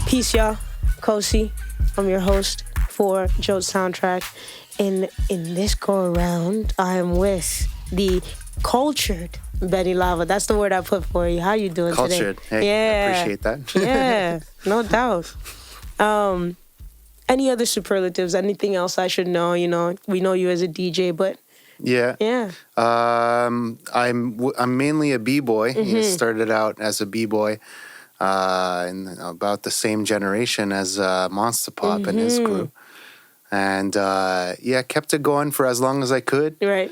Peace, y'all. Kosi. I'm your host for Joat Sndtrk. And in this go-around, I am with the cultured Benny Lava. That's the word I put for you. How you doing cultured. today? Hey, Yeah. I appreciate that. Yeah, no doubt. Any other superlatives? Anything else I should know? You know, we know you as a DJ, but Yeah. yeah. I'm mainly a b-boy. He started out as a b-boy in about the same generation as Monster Pop and his crew. And kept it going for as long as I could. Right.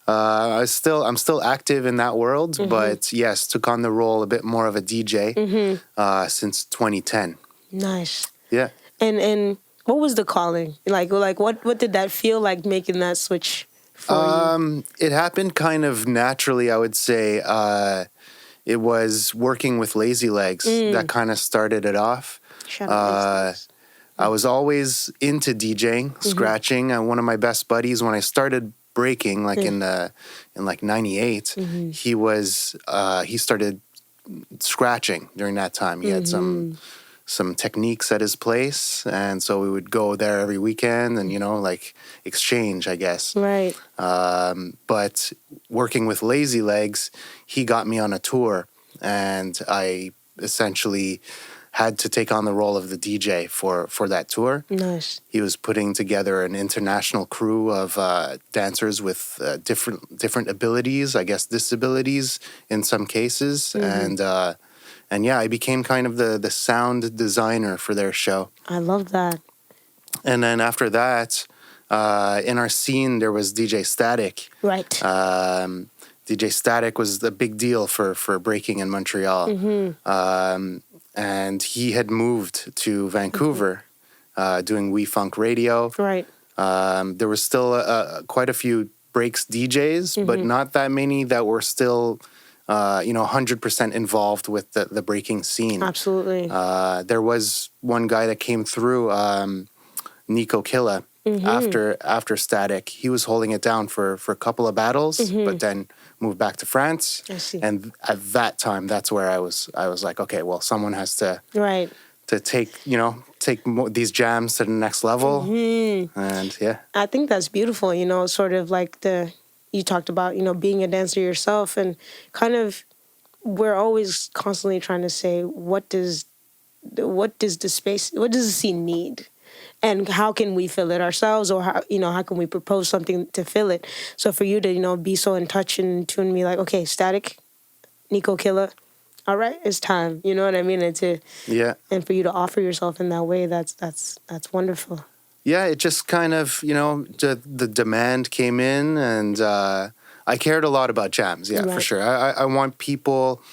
I'm still active in that world, but yes, took on the role a bit more of a DJ since 2010. Nice. Yeah. And what was the calling? Like what did that feel like making that switch for you? It happened kind of naturally, I would say. It was working with Lazy Legs that kind of started it off. Shout out Lazy Legs. I was always into DJing, scratching. And one of my best buddies, when I started breaking, like in like '98, he started scratching during that time. He had some techniques at his place, and so we would go there every weekend and like exchange, I guess. Right. But working with Lazy Legs, he got me on a tour, and I essentially had to take on the role of the DJ for that tour. Nice. He was putting together an international crew of dancers with different abilities, I guess disabilities in some cases, and yeah, I became kind of the sound designer for their show. I love that. And then after that, in our scene, there was DJ Sndtrk. Right. DJ Sndtrk was the big deal for breaking in Montreal. And he had moved to Vancouver doing We Funk Radio. Right. There was still quite a few breaks DJs, but not that many that were still 100% involved with the breaking scene. Absolutely. There was one guy that came through, Nico Killa, after Sndtrk. He was holding it down for a couple of battles, but then moved back to France. I see. And at that time, that's where I was like, okay, well, someone has to take these jams to the next level. And yeah, I think that's beautiful. Sort of like you talked about, being a dancer yourself, and kind of we're always constantly trying to say, what does the scene need? And how can we fill it ourselves, or how can we propose something to fill it? So for you to be so in touch and tune me like, okay, Sndtrk, Nico Killa, all right, it's time. You know what I mean? And for you to offer yourself in that way, that's wonderful. Yeah, it just kind of the demand came in, and I cared a lot about jams. Yeah, for sure. I want people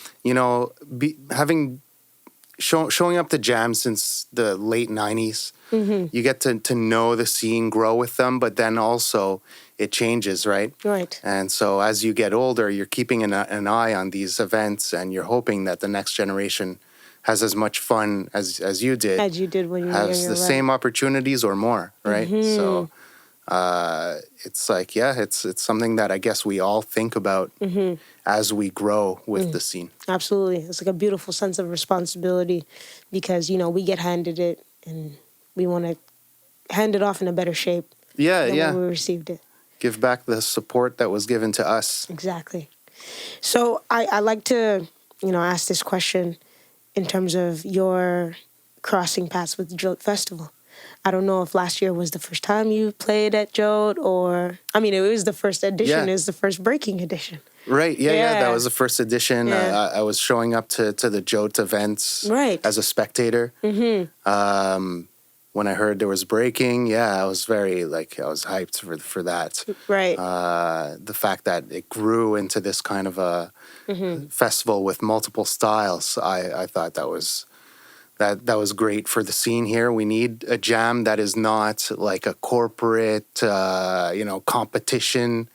showing up to jams since the late '90s. You get to know the scene, grow with them, but then also it changes, right? Right. And so as you get older, you're keeping an eye on these events, and you're hoping that the next generation has as much fun as you did. As you did when you were younger. Has the same opportunities or more, right? So it's like, it's something that I guess we all think about as we grow with the scene. Absolutely. It's like a beautiful sense of responsibility because, we get handed it and we want to hand it off in a better shape than when we received it. Give back the support that was given to us. Exactly. So I like to, ask this question in terms of your crossing paths with the Joat Festival. I don't know if last year was the first time you played at Joat, or it was the first edition. It was the first breaking edition. Right. Yeah. That was the first edition. Yeah. I was showing up to the Joat events as a spectator. When I heard there was breaking, I was very I was hyped for that. Right. The fact that it grew into this kind of a festival with multiple styles, I thought that was great for the scene here. We need a jam that is not like a corporate, competition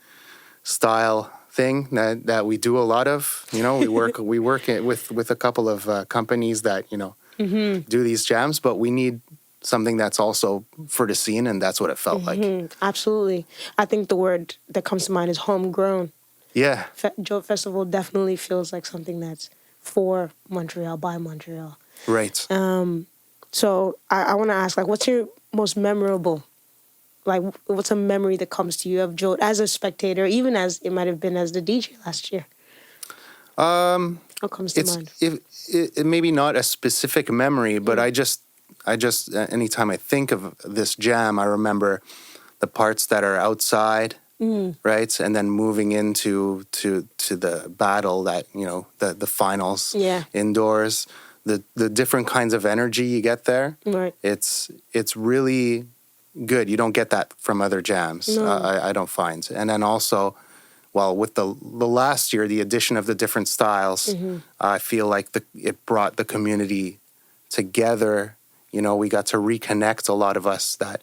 style thing that we do a lot of. We work with a couple of companies that do these jams, but we need something that's also for the scene, and that's what it felt like. Absolutely. I think the word that comes to mind is homegrown. Yeah. Joat Festival definitely feels like something that's for Montreal, by Montreal. Right. So I want to ask, like, what's your most memorable, like, what's a memory that comes to you of Joat as a spectator, even as it might have been as the DJ last year? What comes to It's mind? it maybe not a specific memory, but I just anytime I think of this jam, I remember the parts that are outside, right, and then moving into to the battle that the finals Yeah. indoors. The different kinds of energy you get there. Right. It's really good. You don't get that from other jams. No. I don't find. And then also, well, with the last year, the addition of the different styles, I feel like it brought the community together. We got to reconnect a lot of us that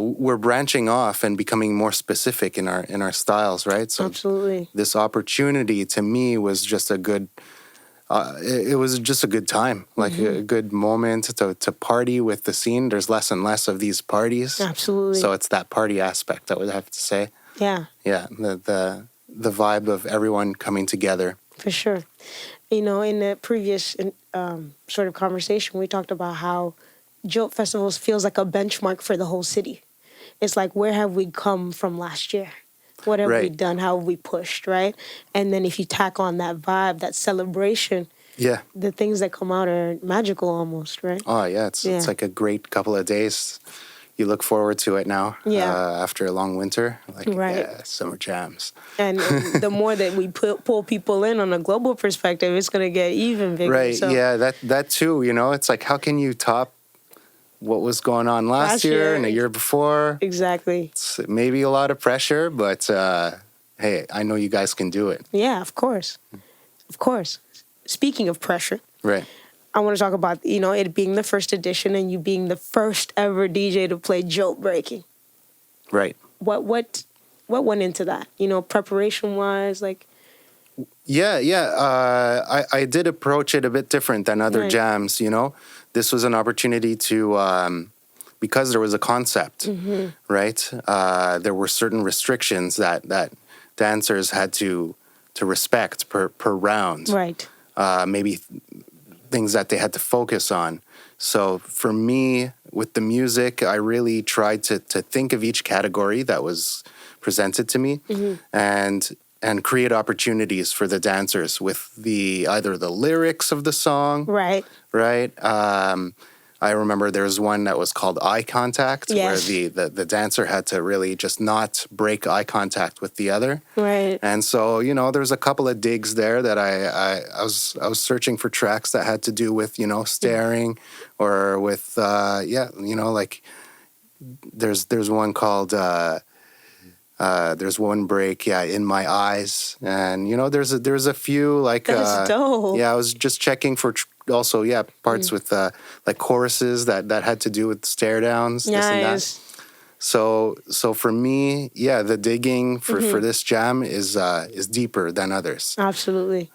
we're branching off and becoming more specific in our styles, right? So Absolutely. this opportunity to me was just a good. It was just a good time, like a good moment to party with the scene. There's less and less of these parties. Absolutely. So it's that party aspect, I would have to say. Yeah. Yeah, the vibe of everyone coming together. For sure. In the previous sort of conversation, we talked about how Joat Festivals feels like a benchmark for the whole city. It's like, where have we come from last year? What have we Right. done? How have we pushed, right? And then if you tack on that vibe, that celebration, Yeah. the things that come out are magical almost, right? Oh, yeah. It's like a great couple of days. You look forward to it now. Yeah. After a long winter, like Right. yeah, summer jams. And the more that we pull people in on a global perspective, it's going to get even bigger. Right. So, Yeah. That too. It's like, how can you top what was going on last Last year year. and the year before? exactly. It's maybe a lot of pressure, but hey, I know you guys can do it. Yeah, of course. Of course. Speaking of pressure, Right. I want to talk about, it being the first edition and you being the first ever DJ to play Joat breaking. Right. What went into that? Preparation wise, like. Yeah. I did approach it a bit different than other Right. jams. This was an opportunity to because there was a concept, right? There were certain restrictions that dancers had to respect per round. Right. Maybe things that they had to focus on. So for me, with the music, I really tried to think of each category that was presented to me and create opportunities for the dancers with either the lyrics of the song, Right. right? I remember there was one that was called Eye Contact, Yes. where the dancer had to really just not break eye contact with the other. Right. And so, there's a couple of digs there that I was searching for tracks that had to do with, staring or with, like there's one called, there's one break, In My Eyes. And, there's a few like, That's dope. yeah, I was just checking for also, parts with like choruses that had to do with stare downs, this and that. Nice. So for me, the digging for this jam is deeper than others. Absolutely.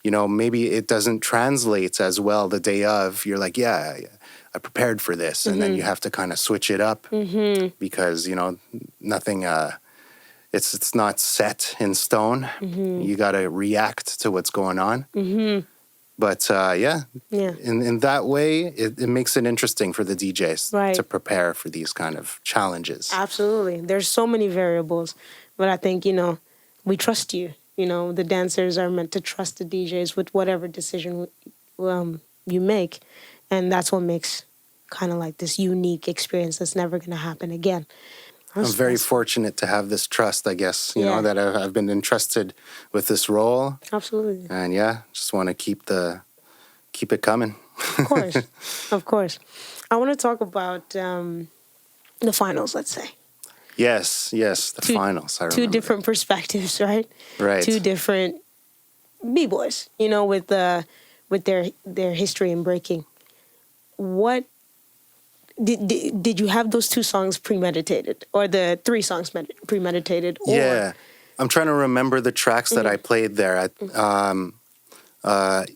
Maybe it doesn't translate as well the day of. You're like, I prepared for this, and then you have to kind of switch it up because nothing. It's not set in stone. You got to react to what's going on. But in that way, it makes it interesting for the DJs Right. to prepare for these kind of challenges. Absolutely. There's so many variables, but I think, we trust you. The dancers are meant to trust the DJs with whatever decision you make. And that's what makes kind of like this unique experience that's never going to happen again. I'm very fortunate to have this trust, I guess, Yeah. that I've been entrusted with this role. Absolutely. And just want to keep it coming. Of course. Of course. I want to talk about the finals, let's say. Yes, the finals. I remember. Two different perspectives, right? Right. Two different b-boys, with their history in breaking. What did you have those two songs premeditated, or the three songs premeditated? Or? Yeah, I'm trying to remember the tracks that I played there.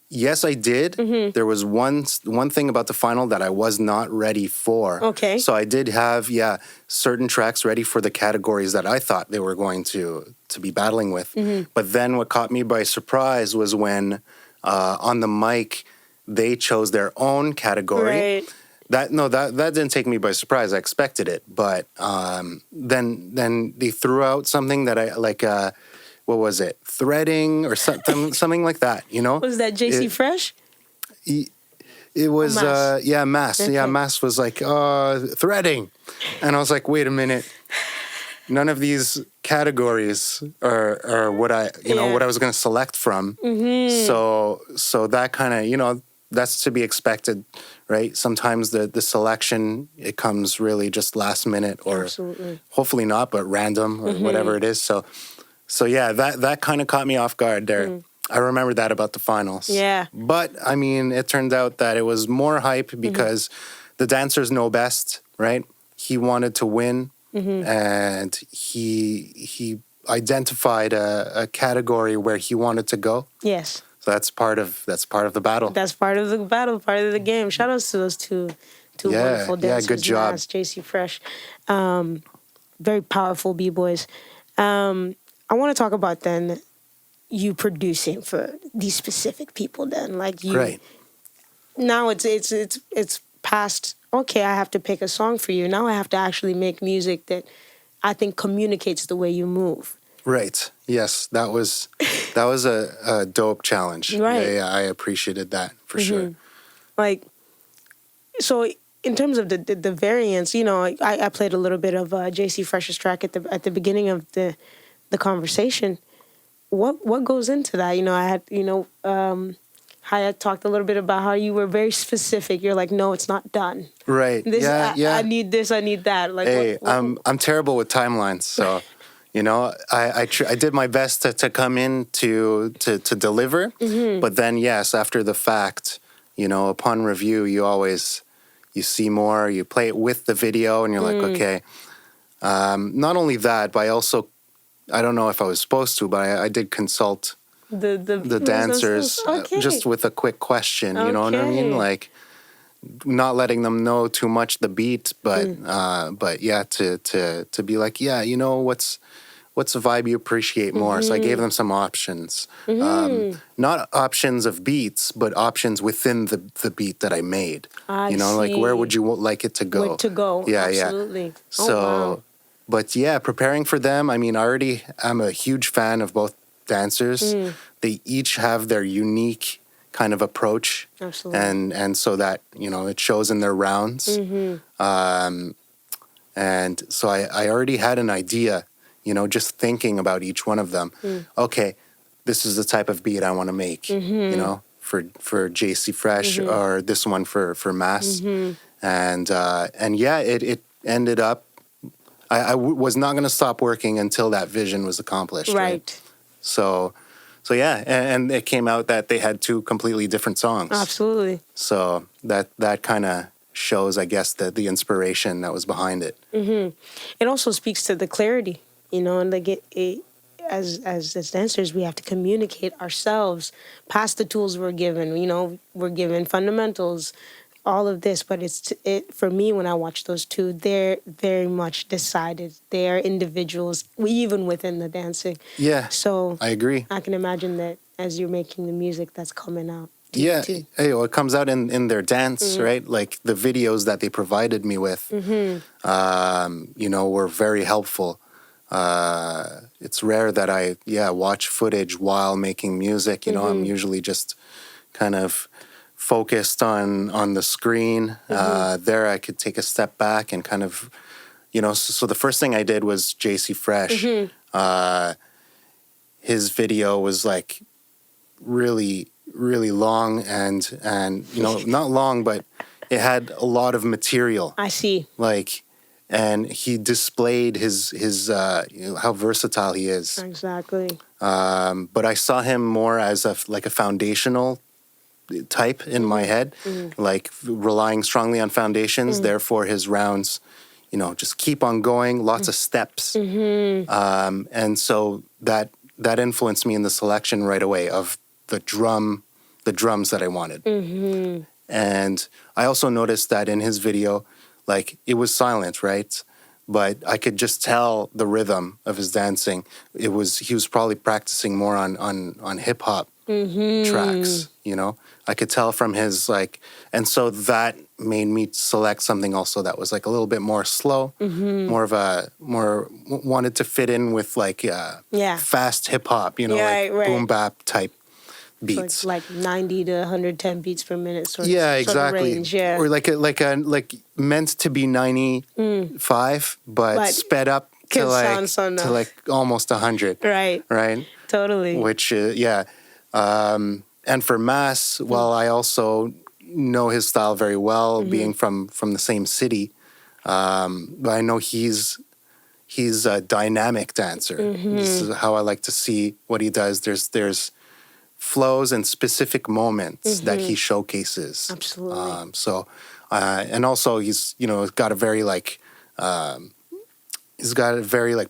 Yes, I did. There was one thing about the final that I was not ready for. Okay. So I did have certain tracks ready for the categories that I thought they were going to be battling with. But then what caught me by surprise was when on the mic they chose their own category. Right. That didn't take me by surprise. I expected it, but then they threw out something that I like. What was it? Threading or something like that. You know, Was that JC it, Fresh? it was Mass. Mass. Okay. Yeah, Mass was like threading, and I was like, wait a minute. None of these categories are what what I was going to select from. So that kind of that's to be expected, right? Sometimes the selection, it comes really just last minute, or Absolutely. hopefully not, but random or whatever it is. So yeah, that kind of caught me off guard there. I remember that about the finals. Yeah. But I mean, it turned out that it was more hype because the dancers know best, right? He wanted to win, and he identified a category where he wanted to go. Yes. So that's part of the battle. That's part of the battle, part of the game. Shout outs to those two wonderful dancers. Good job. Mass, JC Fresh. Very powerful B-boys. I want to talk about then you producing for these specific people then. Like you Right. now it's past, okay, I have to pick a song for you. Now I have to actually make music that I think communicates the way you move. Right. Yes, that was a dope challenge. Right. Yeah, I appreciated that for sure. Like, so in terms of the variance, I played a little bit of JC Fresh's track at the beginning of the conversation. What goes into that? I had Hyatt talked a little bit about how you were very specific. You're like, no, it's not done. Right. I need this. I need that. Like, hey, I'm terrible with timelines, so I did my best to come in to deliver, but then yes, after the fact, upon review, you see more. You play it with the video, and you're like, okay. Not only that, but I don't know if I was supposed to, but I did consult the dancers okay. just with a quick question. You know what I mean? Like, not letting them know too much the beat, but yeah, to be like, yeah, what's a vibe you appreciate more? So I gave them some options, not options of beats, but options within the beat that I made. Like where would you like it to go? Where to go? Yeah, absolutely. yeah. So, wow. But yeah, preparing for them. I mean, I'm a huge fan of both dancers. They each have their unique kind of approach. Absolutely. And so that, it shows in their rounds. And so I already had an idea, just thinking about each one of them. Okay, this is the type of beat I want to make, for JC Fresh, or this one for Mass. And yeah, it ended up, I was not going to stop working until that vision was accomplished. Right. So yeah, and it came out that they had two completely different songs. Absolutely. So that kind of shows, I guess, the inspiration that was behind it. It also speaks to the clarity, and like as dancers, we have to communicate ourselves past the tools we're given. We're given fundamentals, all of this, but for me, when I watch those two, they're very much decided. They are individuals, even within the dancing. Yeah. So I agree. I can imagine that as you're making the music, that's coming out. Yeah. Too. Hey, well, it comes out in their dance, right? Like the videos that they provided me with, were very helpful. It's rare that I watch footage while making music. I'm usually just kind of focused on the screen. There I could take a step back and kind of, so the first thing I did was JC Fresh. His video was like really, really long and not long, but it had a lot of material. I see. And he displayed his how versatile he is. Exactly. But I saw him more as a foundational type in my head, like relying strongly on foundations. Therefore, his rounds, just keep on going, lots of steps. And so that influenced me in the selection right away of the drums that I wanted. And I also noticed that in his video, like it was silent, right? But I could just tell the rhythm of his dancing. He was probably practicing more on hip hop tracks, you know. I could tell from his like, and so that made me select something also that was like a little bit more slow, more of a more wanted to fit in with like Yeah. fast hip hop, you know, Right, like right. boom bap type So beats. like 90 to 110 beats per minute Yeah, sort of exactly. range. Yeah. Or like meant to be 95, but But sped up to can like sound so to nice. like almost 100. Right. Right. Totally. Which yeah. And for Mass, well, I also know his style very well, being from the same city. But I know he's a dynamic dancer. This is how I like to see what he does. There's flows and specific moments that he showcases. Absolutely. And also he's got a very like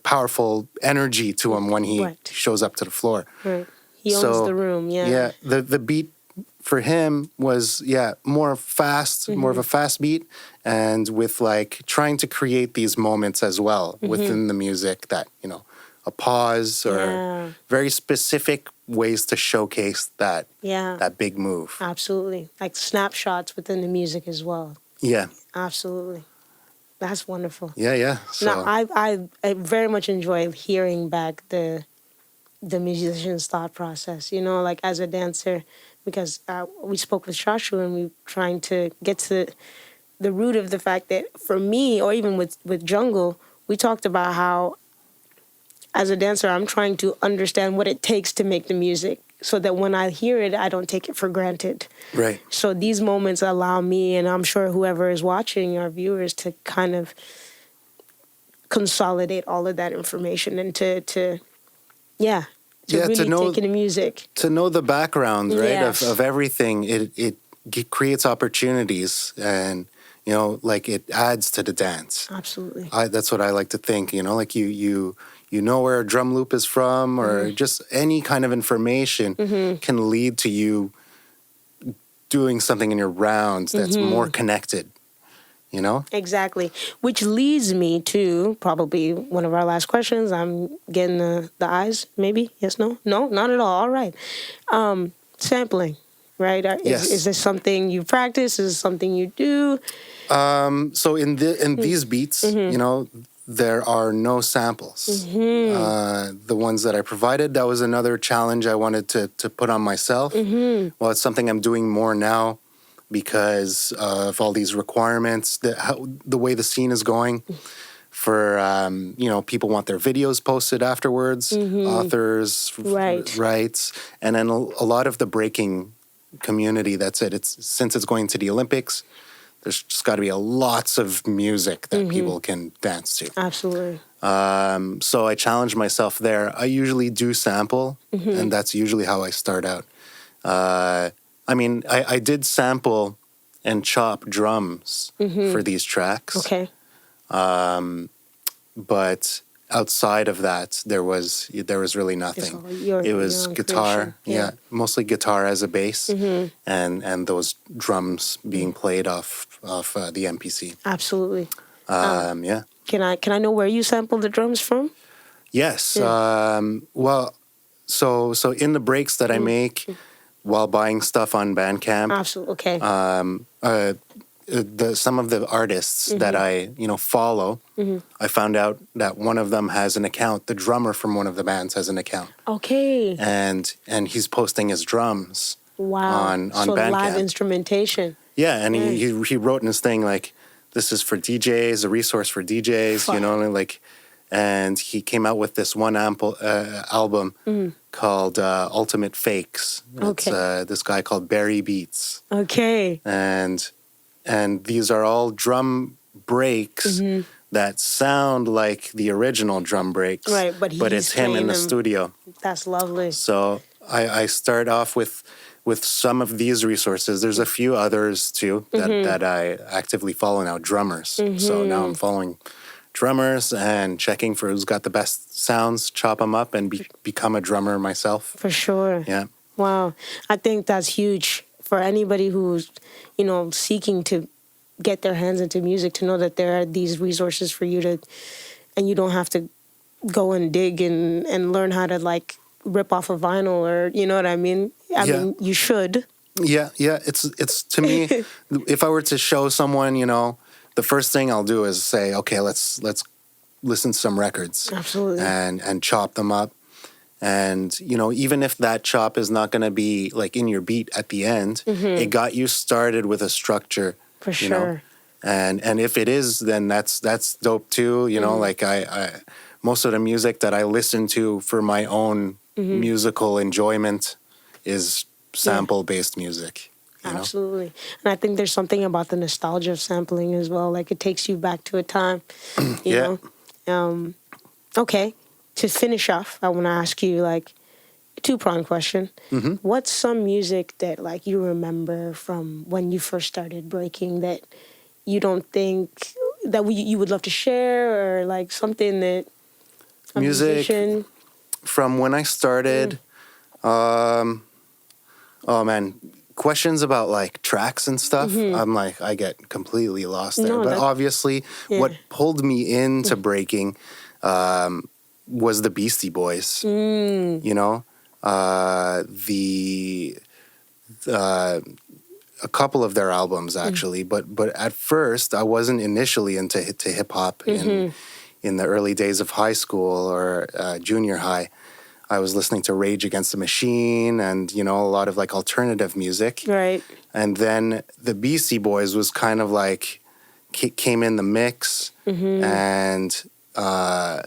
powerful energy to him when he Right. shows up to the floor. Right. He owns the room. Yeah. Yeah. The beat for him was more fast, more of a fast beat, and with like trying to create these moments as well within the music that a pause or very specific ways to showcase that big move. Absolutely. Like snapshots within the music as well. Yeah. Absolutely. That's wonderful. Yeah. So Now, I very much enjoy hearing back the musician's thought process, like as a dancer, because we spoke with Shashu and we were trying to get to the root of the fact that for me, or even with Jungle, we talked about how as a dancer, I'm trying to understand what it takes to make the music so that when I hear it, I don't take it for granted. right. So these moments allow me, and I'm sure whoever is watching, our viewers, to kind of consolidate all of that information and to really know, take in the music. To know the background, right, Yes. of everything, it creates opportunities, and like it adds to the dance. Absolutely. That's what I like to think. Like you know where a drum loop is from, or just any kind of information can lead to you doing something in your rounds that's more connected. Exactly. Which leads me to probably one of our last questions. I'm getting the eyes, maybe? Yes, no? No, not at all. All right. Sampling, right? Yes. Is this something you practice? Is this something you do? So in these beats, there are no samples. The ones that I provided, that was another challenge I wanted to put on myself. Well, it's something I'm doing more now because of all these requirements, the way the scene is going. For people want their videos posted afterwards, authors, rights, and then a lot of the breaking community. That's it. Since it's going to the Olympics, there's just got to be lots of music that people can dance to. Absolutely. So I challenge myself there. I usually do sample, and that's usually how I start out. I did sample and chop drums for these tracks. Okay. But outside of that, there was really nothing. It was guitar, creation. mostly guitar as a bass, and those drums being played off the MPC. Absolutely. Yeah. Can I know where you sampled the drums from? Yes. Well, so in the breaks that I make while buying stuff on Bandcamp, Absolutely. Okay. some of the artists that I follow, I found out that one of them has an account. The drummer from one of the bands has an account. Okay. And he's posting his drums. Wow. On so Bandcamp. Live instrumentation. Yeah, and he wrote in his thing like, this is for DJs, a resource for DJs, and he came out with this one album called Ultimate Fakes. It's this guy called Barry Beats. Okay. And these are all drum breaks that sound like the original drum breaks. Right, but it's him in the studio. That's lovely. So I start off with some of these resources. There's a few others too that I actively follow now, drummers. So now I'm following drummers and checking for who's got the best sounds, chop them up, and become a drummer myself. For sure. Yeah. Wow. I think that's huge for anybody who's, seeking to get their hands into music, to know that there are these resources for you to, and you don't have to go and dig and learn how to like rip off a vinyl, or you know what I mean? I Yeah. mean, you should. Yeah, yeah. It's to me, if I were to show someone, the first thing I'll do is say, okay, let's listen to some records Absolutely. and chop them up. And even if that chop is not going to be like in your beat at the end, it got you started with a structure. For you know? sure. And if it is, then that's dope too. Like I most of the music that I listen to for my own musical enjoyment is sample-based music. Absolutely. And I think there's something about the nostalgia of sampling as well. Like, it takes you back to a time, you Yeah. know. Okay. To finish off, I want to ask you, like, a two-pronged question. What's some music that, like, you remember from when you first started breaking that you don't think that you would love to share, or, like, something that a Music musician... from when I started. Oh man, questions about like tracks and stuff. I'm like, I get completely lost there. No, But that... obviously, Yeah. what pulled me into breaking was the Beastie Boys. The a couple of their albums actually. But at first, I wasn't initially into hip hop in the early days of high school or junior high. I was listening to Rage Against the Machine and, a lot of like alternative music. Right. And then the Beastie Boys was kind of like, came in the mix. And I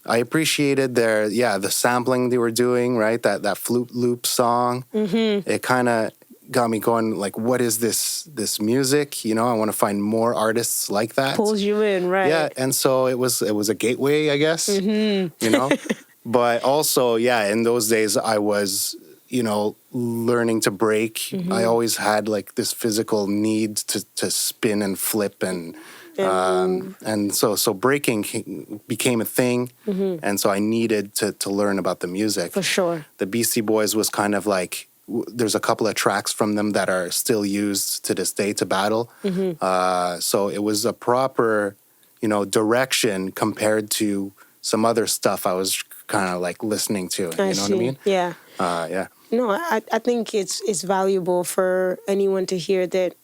appreciated the sampling they were doing, right? That flute loop song. It kind of got me going, like, what is this music? I want to find more artists like that. Pulls you in, right. Yeah, and so it was a gateway, I guess, But also, in those days I was, learning to break. I always had like this physical need to spin and flip and so breaking became a thing. And so I needed to learn about the music. For sure. The Beastie Boys was kind of like, there's a couple of tracks from them that are still used to this day to battle. So it was a proper, direction compared to some other stuff I was kind of like listening to. You know what I mean? Yeah. Yeah. No, I think it's valuable for anyone to hear that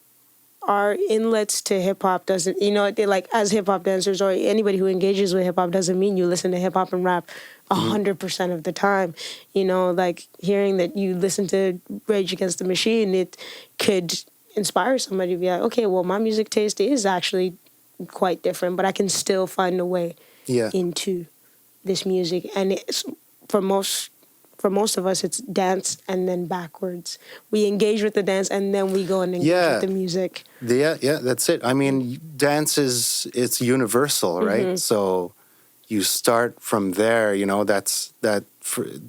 our inlets to hip hop doesn't, like, as hip hop dancers or anybody who engages with hip hop doesn't mean you listen to hip hop and rap 100% of the time. Like, hearing that you listen to Rage Against the Machine, it could inspire somebody to be like, okay, well, my music taste is actually quite different, but I can still find a way into this music. And it's for most of us, it's dance and then backwards. We engage with the dance and then we go and engage with the music. Yeah, that's it. I mean, dance it's universal, right? So you start from there. It's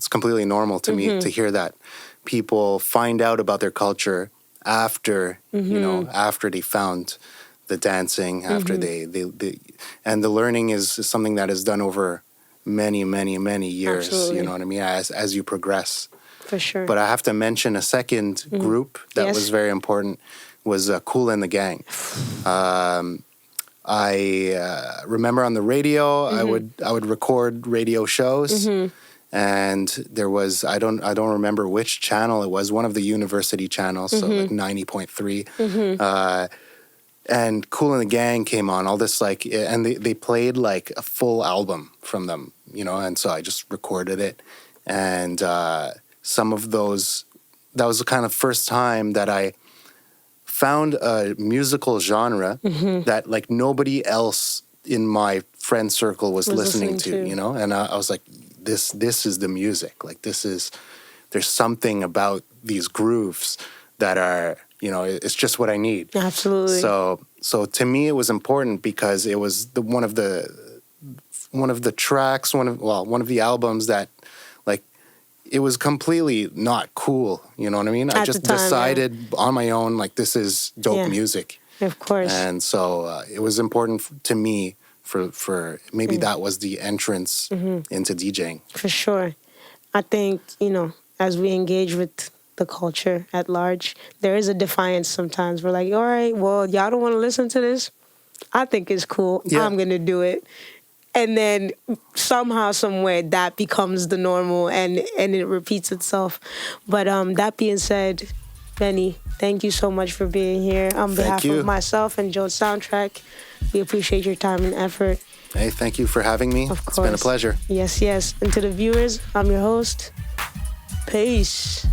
completely normal to me to hear that people find out about their culture after after they found the dancing, after they and the learning is something that is done over many years. Absolutely. You know what I mean, as you progress. For sure. But I have to mention a second group that was very important was Kool and the Gang. I remember on the radio I would record radio shows, and there was I don't remember which channel it was, one of the university channels, so like 90.3. And Kool and the Gang came on, all this like, and they played like a full album from them, and so I just recorded it. And some of those, that was the kind of first time that I found a musical genre that like nobody else in my friend circle was listening to, and I was like, this is the music. Like there's something about these grooves that are, it's just what I need. Absolutely. So to me, it was important because it was one of the tracks, one of the albums that, like, it was completely not cool. You know what I mean? I just decided on my own, like, this is dope music. Of course. And so it was important to me for maybe that was the entrance into DJing. For sure. I think, as we engage with the culture at large, there is a defiance sometimes. We're like, all right, well, y'all don't want to listen to this? I think it's cool. I'm going to do it. and then somehow, somewhere, that becomes the normal, and it repeats itself. But that being said, Benny, thank you so much for being here. On behalf of myself and Joat Sndtrk, we appreciate your time and effort. Hey, thank you for having me. Of course. It's been a pleasure. Yes, yes. And to the viewers, I'm your host. Peace.